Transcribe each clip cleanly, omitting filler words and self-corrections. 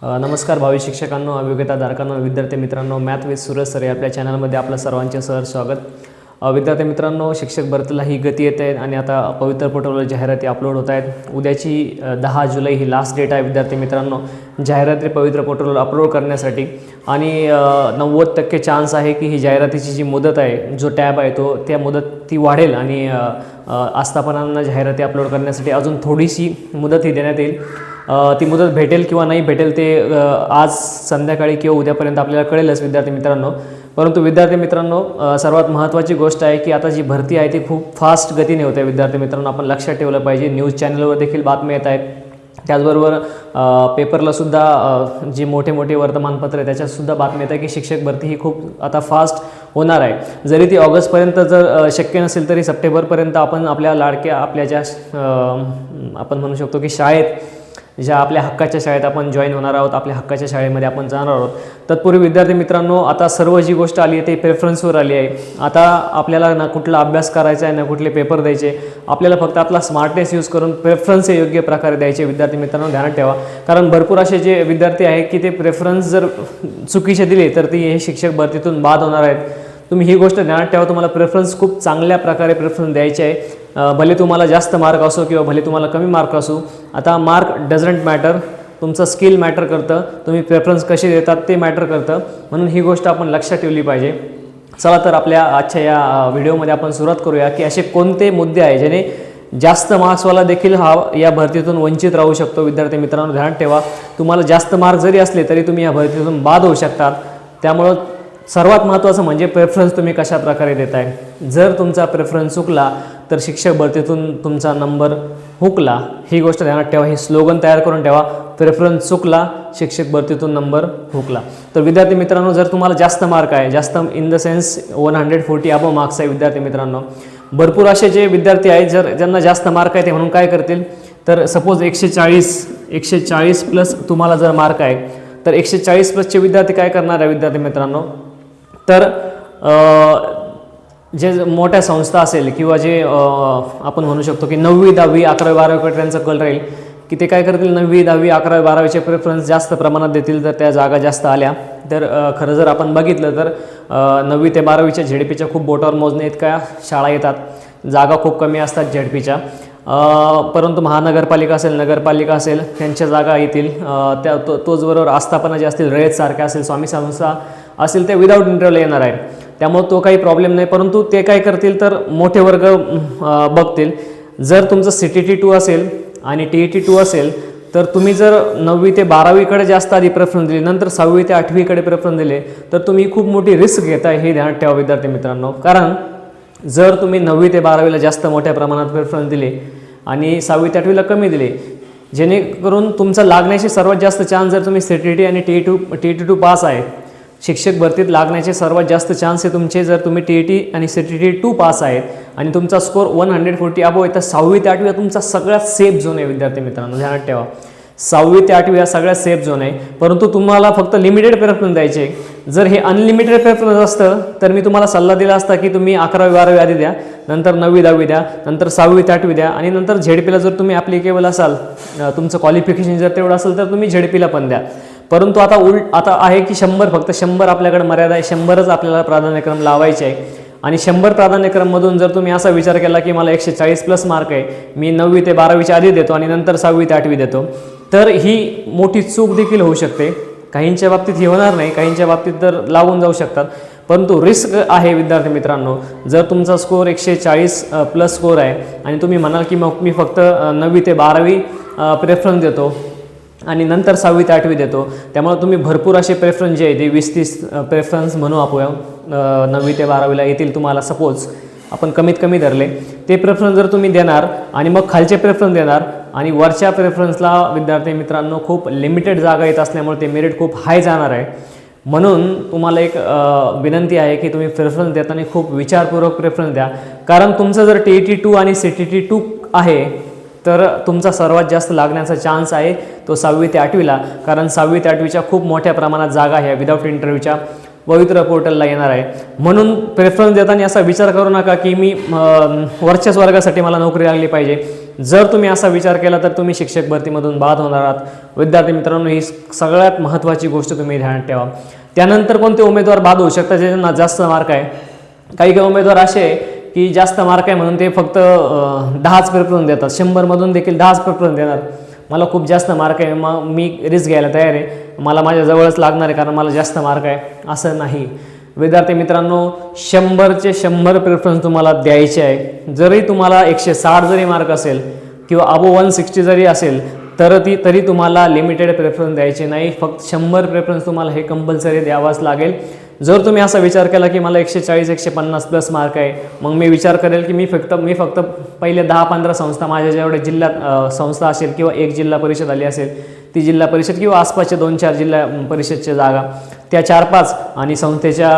नमस्कार भावी शिक्षकांनो, अभियोग्यताधारकांनो, विद्यार्थी मित्रांनो, मॅथ विथ सूरज सर या आपल्या चॅनलमध्ये आपलं सर्वांचे सहर्ष स्वागत. विद्यार्थी मित्रांनो, शिक्षक भरतीला ही गती येते आहे आणि आता पवित्र पोर्टलवर जाहिराती अपलोड होत आहेत. उद्याची 10 जुलै ही लास्ट डेट आहे विद्यार्थी मित्रांनो जाहिराती पवित्र पोर्टलवर अपलोड करण्यासाठी. आणि 90% चान्स आहे की ही जाहिरातीची जी मुदत आहे, जो टॅब आहे तो त्या मुदत ती वाढेल आणि आस्थापनांना जाहिराती अपलोड करण्यासाठी अजून थोडीशी मुदत ही देण्यात येईल. ती मुदत भेटेल किंवा नाही भेटेल ते आज संध्याकाळी किंवा उद्यापर्यंत आपल्याला कळेलच विद्यार्थी मित्रांनो. परंतु विद्यार्थी मित्रांनो, सर्वात महत्त्वाची गोष्ट आहे की आता जी भरती आहे ती खूप फास्ट गतीने होते विद्यार्थी मित्रांनो. आपण लक्षात ठेवलं पाहिजे. न्यूज चॅनलवर देखील बातम्या येत आहेत, त्याचबरोबर पेपरलासुद्धा जी मोठे मोठे वर्तमानपत्र आहे त्याच्यातसुद्धा बातम्या येत आहे की शिक्षक भरती ही खूप आता फास्ट होणार आहे. जरी ती ऑगस्टपर्यंत जर शक्य नसेल तरी सप्टेंबरपर्यंत आपण आपल्या लाडक्या आपल्या ज्या आपण म्हणू शकतो की शाळेत, ज्या आपल्या हक्काच्या शाळेत आपण जॉईन होणार आहोत, आपल्या हक्काच्या शाळेमध्ये आपण जाणार आहोत. तत्पूर्वी विद्यार्थी मित्रांनो, आता सर्व जी गोष्ट आली आहे ते प्रेफरन्सवर आली आहे. आता आपल्याला ना कुठला अभ्यास करायचा आहे, ना कुठले पेपर द्यायचे, आपल्याला फक्त आपला स्मार्टनेस यूज करून प्रेफरन्स हे योग्य प्रकारे द्यायचे विद्यार्थी मित्रांनो, ध्यानात ठेवा. कारण भरपूर असे जे विद्यार्थी आहेत की ते प्रेफरन्स जर चुकीचे दिले तर ती हे शिक्षक भरतीतून बाद होणार आहेत. तुम्ही ही गोष्ट ध्यानात ठेवा. तुम्हाला प्रेफरन्स खूप चांगल्या प्रकारे प्रेफरन्स द्यायचे आहे. भले तुम्हाला जास्त मार्क असो किंवा भले तुम्हाला कमी मार्क असो, आता मार्क डझंट मॅटर, तुमचं स्किल मॅटर करतं. तुम्ही प्रेफरन्स कसे देतात ते मॅटर करतं. म्हणून ही गोष्ट आपण लक्षात ठेवली पाहिजे. चला तर आपल्या आजच्या या व्हिडिओमध्ये आपण सुरुवात करूया की असे कोणते मुद्दे आहे ज्याने जास्त मार्क्सवाला देखील हा या भरतीतून वंचित राहू शकतो. विद्यार्थी मित्रांनो, ध्यानात ठेवा. तुम्हाला जास्त मार्क जरी असले तरी तुम्ही या भरतीतून बाद होऊ शकतात. त्यामुळं सर्वात महत्त्वाचं म्हणजे प्रेफरन्स तुम्ही कशा प्रकारे देताय. जर तुमचा प्रेफरन्स चुकला तर शिक्षक भरतीतून तुमचा नंबर हुकला. ही गोष्ट ध्यानात ठेवा. ही स्लोगन तयार करून ठेवा. प्रेफरन्स चुकला, शिक्षक भरतीतून नंबर हुकला. तर विद्यार्थी मित्रांनो, जर तुम्हाला जास्त मार्क आहे, जास्त in the sense 140 above marks आहे विद्यार्थी मित्रांनो. भरपूर असे जे विद्यार्थी आहेत ज्यांना जास्त मार्क आहे ते म्हणून काय करतील, तर सपोज 140 प्लस तुम्हाला जर मार्क आहे तर 140 प्लसचे विद्यार्थी काय करणार आहे विद्यार्थी मित्रांनो, तर जे मोठ्या संस्था असेल किंवा जे आपण म्हणू शकतो की 9वी 10वी 11वी 12वीकडे त्यांचा कल राहील की ते काय करतील, 9वी 10वी 11वी 12वीचे प्रेफरन्स जास्त प्रमाणात देतील. तर त्या जागा जास्त आल्या तर खरं जर आपण बघितलं तर 9वी ते 12वीच्या झेडपीच्या खूप बोटावर मोजणे इतक्या शाळा येतात. जागा खूप कमी असतात झेडपीच्या. परंतु महानगरपालिका असेल, नगरपालिका असेल, त्यांच्या जागा येतील. तोच बरोबर आस्थापना जे असतील, रयतसारख्या असेल, स्वामी संस्था असेल, ते विदाऊट इंटरव्ह्यूला येणार आहे. त्यामुळे तो काही प्रॉब्लेम नाही. परंतु ते काय करतील तर मोठे वर्ग बघतील. जर तुमचं CTT 2 असेल आणि TET 2 असेल तर तुम्ही जर 9वी ते 12वीकडे जास्त आधी प्रेफरन्स दिली, नंतर 6वी ते 8वीकडे प्रेफरन्स दिले तर तुम्ही खूप मोठी रिस्क घेताय. हे ध्यानात ठेवा विद्यार्थी मित्रांनो. कारण जर तुम्ही 9वी ते 12वीला जास्त मोठ्या प्रमाणात प्रेफरन्स दिले आणि 6वी ते 8वीला कमी दिले, जेणेकरून तुमचा लागण्याचे सर्वात जास्त चान्स, जर तुम्ही CTT आणि TET 2 पास आहे, शिक्षक भरतीत लागण्याचे सर्वात जास्त चान्स आहे तुमचे जर तुम्ही TET आणि CTT 2 पास आहेत आणि तुमचा स्कोर 140 अबव आहे, तर 6वी ते 8वी तुमचा सगळ्यात सेफ झोन आहे विद्यार्थी मित्रांनो. ध्यानात ठेवा. 6वी ते 8वी हा सगळ्यात सेफ झोन आहे. परंतु तुम्हाला फक्त लिमिटेड प्रेफरन्स द्यायचे. जर हे अनलिमिटेड प्रेफरन्स असतं तर मी तुम्हाला सल्ला दिला असता की तुम्ही 11वी 12वी आधी द्या, नंतर 9वी 10वी द्या, नंतर 6वी ते 8वी द्या आणि नंतर झेडपीला जर तुम्ही ॲप्लिकेबल असाल, तुमचं क्वालिफिकेशन जर तेवढं असेल तर तुम्ही झेडपीला पण द्या. परंतु आता आहे की 100, फक्त 100 आपल्याकडे मर्यादा आहे. 100च आपल्याला प्राधान्यक्रम लावायचे आहे. आणि 100 प्राधान्यक्रममधून जर तुम्ही असा विचार केला की मला 140 प्लस मार्क आहे, मी 9वी ते 12वीच्या आधी देतो आणि नंतर 6वी ते 8वी देतो, तर ही मोठी चूक देखील होऊ शकते. काहींच्या बाबतीत ही होणार नाही, काहींच्या बाबतीत तर लागून जाऊ शकतात. परंतु रिस्क आहे विद्यार्थी मित्रांनो. जर तुमचा स्कोर 140 प्लस स्कोर आहे आणि तुम्ही म्हणाल की मग मी फक्त 9वी ते 12वी प्रेफरन्स देतो आणि नंतर 6वी ते 8वी देतो, त्यामुळे तुम्ही भरपूर असे प्रेफरन्स जे आहे ते 20-30 प्रेफरन्स म्हणू आपण 9वी ते 12वीला येतील तुम्हाला. सपोज आपण कमीत कमी धरले ते प्रेफरन्स जर तुम्ही देणार आणि मग खालचे प्रेफरन्स देणार आणि वरच्या प्रेफरन्सला विद्यार्थी मित्रांनो खूप लिमिटेड जागा येत असल्यामुळे ते मेरिट खूप हाय जाणार आहे. म्हणून तुम्हाला एक विनंती आहे की तुम्ही प्रेफरन्स देताना खूप विचारपूर्वक प्रेफरन्स द्या. कारण तुमचं जर TET 2 आणि CTT 2 आहे तर तुमचा सर्वात जास्त लागण्याचा चान्स आहे तो 6वी ते 8वीला. कारण 6वी ते 8वीच्या खूप मोठ्या प्रमाणात जागा ह्या विदाऊट इंटरव्ह्यूच्या पवित्र पोर्टलला येणार आहे. म्हणून प्रेफरन्स देताना असा विचार करू नका की मी वरच्याच वर्गासाठी मला नोकरी लागली पाहिजे. जर तुम्ही असा विचार केला तर तुम्ही शिक्षक भरतीमधून बाद होणार आहात। विद्यार्थी मित्रांनो, ही सगळ्यात महत्त्वाची गोष्ट तुम्ही ध्यानात ठेवा। त्यानंतर कोणते उमेदवार बाद होऊ शकतात ज्यांना जास्त मार्क आहे? काही काही उमेदवार असे आहे की जास्त मार्क आहे म्हणून ते फक्त 10च प्रेफरन्स देतात, 100मधून देखील 10च प्रेफरन्स देणार। मला खूप जास्त मार्क आहे, मग मी रिस्क घ्यायला तयार आहे, मला माझ्या जवळच लागणार आहे कारण मला जास्त मार्क आहे, असं नाही। विद्यार्थी मित्रांनो, 100चे 100 प्रेफरन्स तुम्हाला द्यायचे आहे। जरी तुम्हाला 160 जरी मार्क असेल किंवा अबो 160 जरी असेल तरी तुम्हाला लिमिटेड प्रेफरन्स द्यायचे नाही, फक्त 100 प्रेफरन्स तुम्हाला हे कंपल्सरी द्यावाच लागेल। जर तुम्ही असा विचार केला की मला 140 150 प्लस मार्क आहे, मग मी विचार करेल की मी फक्त पहिले 10-15 संस्था, माझ्या जेवढे जिल्ह्यात संस्था असेल किंवा एक जिल्हा परिषद आली असेल ती जिल्हा परिषद किंवा आसपासच्या 2-4 जिल्हा परिषदच्या जागा त्या 4-5 आणि संस्थेच्या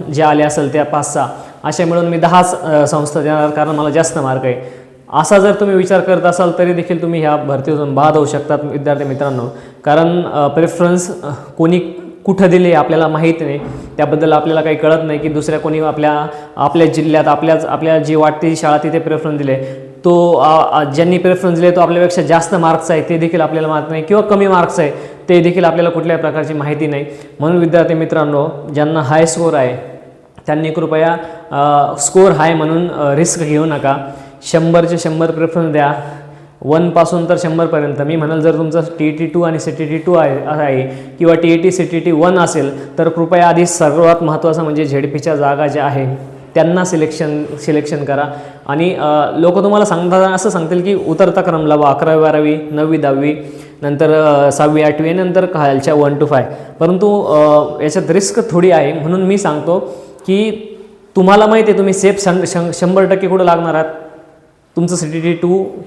ज्या आल्या असेल त्या 5-6 असे मिळून मी 10च संस्था देणार कारण मला जास्त मार्क आहे। असा जर तुम्ही विचार करत असाल तरी देखील तुम्ही ह्या भरतीतून बाद होऊ शकतात विद्यार्थी मित्रांनो, कारण प्रेफरन्स कोणी कुठं दिले आपल्याला माहीत नाही, त्याबद्दल आपल्याला काही कळत नाही की दुसऱ्या कोणी आपल्या जिल्ह्यात आपल्या जी वाटते शाळा तिथे प्रेफरन्स दिले, तो ज्यांनी प्रेफरन्स दिले तो आपल्यापेक्षा जास्त मार्क्स आहे ते देखील आपल्याला माहीत नाही किंवा कमी मार्क्स आहे ते देखील आपल्याला कुठल्याही प्रकारची माहिती नाही। म्हणून विद्यार्थी मित्रांनो, ज्यांना हाय स्कोर आहे त्यांनी कृपया स्कोर हाय म्हणून रिस्क घेऊ नका। 100चे 100 प्रेफरन्स द्या, 1 पासून तर 100पर्यंत। मी म्हणाल जर तुमचं TET 2 आणि CTET 2 आहे किंवा TET CTET 1 असेल तर कृपया आधी सर्वात महत्त्वाचं म्हणजे ZP च्या जागा ज्या आहे त्यांना सिलेक्शन करा। आणि लोक तुम्हाला सांगताना असं सांगतील की उतरता क्रम लावा, 11वी 12वी 9वी 10वी नंतर 6वी 8वी नंतर खालच्या 1 to 5, परंतु याच्यात रिस्क थोडी आहे। म्हणून मी सांगतो की तुम्हाला माहिती आहे तुम्ही सेफ 100% कुठं लागणार आहात। तुमचं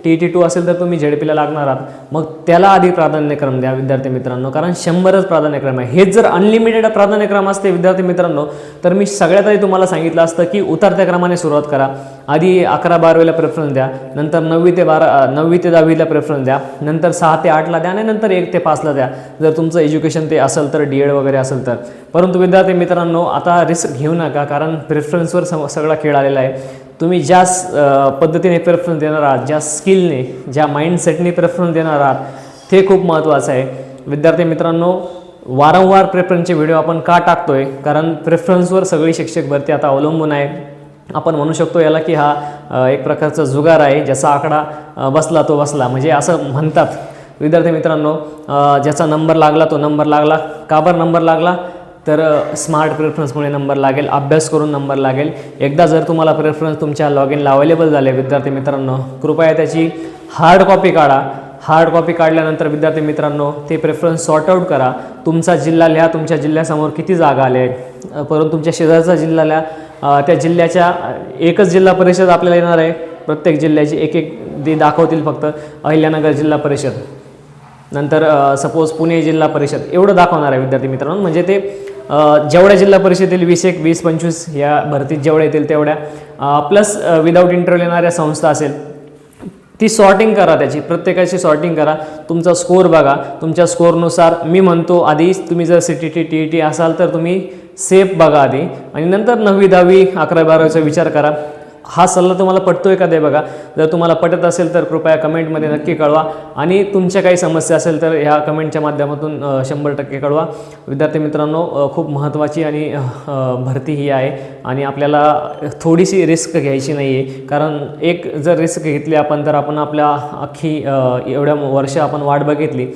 TET 2 असेल तर तुम्ही ZP लागणार आहात, मग त्याला आधी प्राधान्यक्रम द्या विद्यार्थी मित्रांनो, कारण 100च प्राधान्यक्रम आहे। हेच जर अनलिमिटेड प्राधान्यक्रम असते विद्यार्थी मित्रांनो तर मी सगळ्यात आधी तुम्हाला सांगितलं असतं की उतरत्या क्रमाने सुरुवात करा, आधी 11-12वीला प्रेफरन्स द्या, नंतर 9वी ते 10वीला प्रेफरन्स द्या, नंतर 6 ते 8ला द्या आणि नंतर 1 ते 5ला द्या जर तुमचं एज्युकेशन ते असेल तर DED वगैरे असेल तर। परंतु विद्यार्थी मित्रांनो, आता रिस्क घेऊ नका कारण प्रेफरन्सवर सगळा खेळ आलेला आहे। तुम्ही ज्या पद्धतीने प्रेफरन्स देणार आहात, ज्या स्किलने, ज्या माइंडसेटने प्रेफरन्स देणार आहात ते खूप महत्त्वाचं आहे। विद्यार्थी मित्रांनो, वारंवार प्रेफरन्सचे व्हिडिओ आपण का टाकतोय? कारण प्रेफरन्सवर सगळी शिक्षक भरती आता अवलंबून आहे। आपण म्हणू शकतो याला की हा एक प्रकारचा जुगार आहे, ज्याचा आकडा बसला तो बसला, म्हणजे असं म्हणतात विद्यार्थी मित्रांनो। ज्याचा नंबर लागला तो नंबर लागला, का बरं नंबर लागला? तर स्मार्ट प्रेफरन्समुळे नंबर लागेल, अभ्यास करून नंबर लागेल। एकदा जर तुम्हाला प्रेफरन्स तुमच्या लॉगिनला अवेलेबल झाले विद्यार्थी मित्रांनो, कृपया त्याची हार्ड कॉपी काढा। हार्ड कॉपी काढल्यानंतर विद्यार्थी मित्रांनो ते प्रेफरन्स सॉर्ट आउट करा। तुमचा जिल्हा लिहा, तुमच्या जिल्ह्यासमोर किती जागा आल्या आहेत, परंतु तुमच्या शेजारचा जिल्हा लिहा, त्या जिल्ह्याच्या एकच जिल्हा परिषद आपल्याला येणार आहे, प्रत्येक जिल्ह्याची एक दाखवतील फक्त अहिल्यानगर जिल्हा परिषद, नंतर सपोज पुणे जिल्हा परिषद एवढं दाखवणार आहे विद्यार्थी मित्रांनो। म्हणजे ते जेवढ्या जिल्हा परिषद येतील 21, 20, 25 या भरतीत जेवढ्या येतील तेवढ्या प्लस विदाऊट इंटरव्ह्यू येणाऱ्या संस्था असेल ती सॉर्टिंग करा, त्याची प्रत्येकाची सॉर्टिंग करा, तुमचा स्कोर बघा, तुमच्या स्कोरनुसार मी म्हणतो आधी तुम्ही जर CTET TET असाल तर तुम्ही सेफ बघा आधी आणि नंतर 9वी 10वी 11वी 12वीचा विचार करा। हा सल्ला तुम्हाला पटतोय का ते बघा। जर तुम्हाला पटत असेल तर कृपया कमेंटमध्ये नक्की कळवा आणि तुमच्या काही समस्या असेल तर ह्या कमेंटच्या माध्यमातून 100% कळवा। विद्यार्थी मित्रांनो, खूप महत्त्वाची आणि भरती ही आहे आणि आपल्याला थोडीशी रिस्क घ्यायची नाही आहे, कारण एक जर रिस्क घेतली आपण तर आपण आपल्या अख्खी एवढ्या वर्ष आपण वाट बघितली,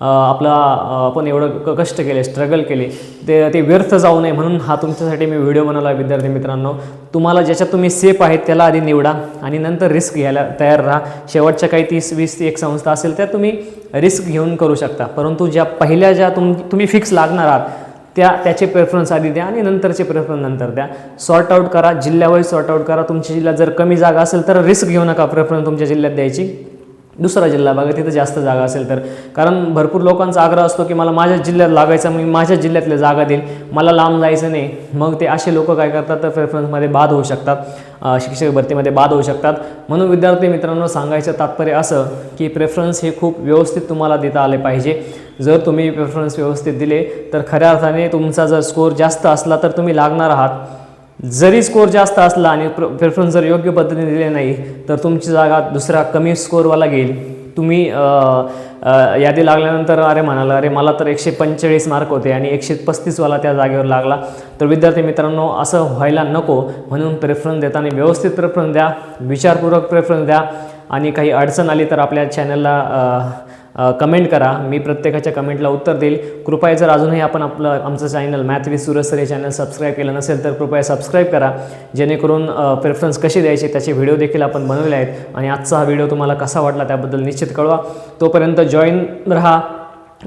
आपण एवढं कष्ट केले, स्ट्रगल केले, ते व्यर्थ जाऊ नये म्हणून हा तुमच्यासाठी मी व्हिडिओ बनवला विद्यार्थी मित्रांनो। तुम्हाला ज्याच्यात तुम्ही सेफ आहेत त्याला आधी निवडा आणि नंतर रिस्क घ्यायला तयार राहा। शेवटच्या काही 30-20 एक संस्था असेल त्या तुम्ही रिस्क घेऊन करू शकता, परंतु ज्या पहिल्या ज्या तुम्ही फिक्स लागणार आहात त्याचे प्रेफरन्स आधी द्या आणि नंतरचे प्रेफरन्स नंतर द्या। सॉर्ट आउट करा, जिल्ह्यावाईज सॉर्ट आउट करा। तुमच्या जिल्ह्यात जर कमी जागा असेल तर रिस्क घेऊ नका प्रेफरन्स तुमच्या जिल्ह्यात द्यायची, दुसरा जिल्हा बघा तिथं जास्त जागा असेल तर, कारण भरपूर लोकांचा आग्रह असतो की मला माझ्या जिल्ह्यात लागायचा, मी माझ्या जिल्ह्यातल्या जागा देईल, मला लांब जायचं नाही। मग ते असे लोक काय करतात तर प्रेफरन्समध्ये बाद होऊ शकतात, शिक्षक भरतीमध्ये बाद होऊ शकतात। म्हणून विद्यार्थी मित्रांनो, सांगायचं तात्पर्य असं की प्रेफरन्स हे खूप व्यवस्थित तुम्हाला देता आले पाहिजे। जर तुम्ही प्रेफरन्स व्यवस्थित दिले तर खऱ्या अर्थाने तुमचा जर स्कोर जास्त असला तर तुम्ही लागणार आहात, जरी स्कोर जास्त असला आणि प्रेफरन्स जर योग्य पद्धतीने दिले नाही तर तुमची जागा दुसरा कमी स्कोरवाला घेईल. तुम्ही यादी लागल्यानंतर अरे म्हणाला अरे मला तर 145 मार्क होते आणि 135वाला त्या जागेवर लागला. तर विद्यार्थी मित्रांनो, असं व्हायला नको. म्हणून प्रेफरन्स देताना व्यवस्थित प्रेफरन्स द्या, विचारपूर्वक प्रेफरन्स द्या. आणि काही अडचण आली तर आपल्या चॅनलला कमेंट करा, मी प्रत्येकाच्या कमेंटला उत्तर देईल. कृपया जर अजूनही आपण आमचं channel math with Suraj sir हे चॅनल सबस्क्राईब केलं नसेल तर कृपया सबस्क्राईब करा, जेणेकरून प्रेफरन्स कशी द्यायची त्याचे व्हिडिओ देखील आपण बनवले आहेत. आणि आजचा हा व्हिडिओ तुम्हाला कसा वाटला त्याबद्दल निश्चित कळवा. तोपर्यंत जॉईन राहा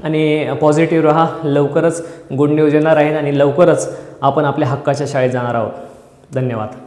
आणि पॉझिटिव्ह राहा. लवकरच गुड न्यूज येणार आहे आणि लवकरच आपण आपल्या हक्काच्या शाळेत जाणार आहोत. धन्यवाद.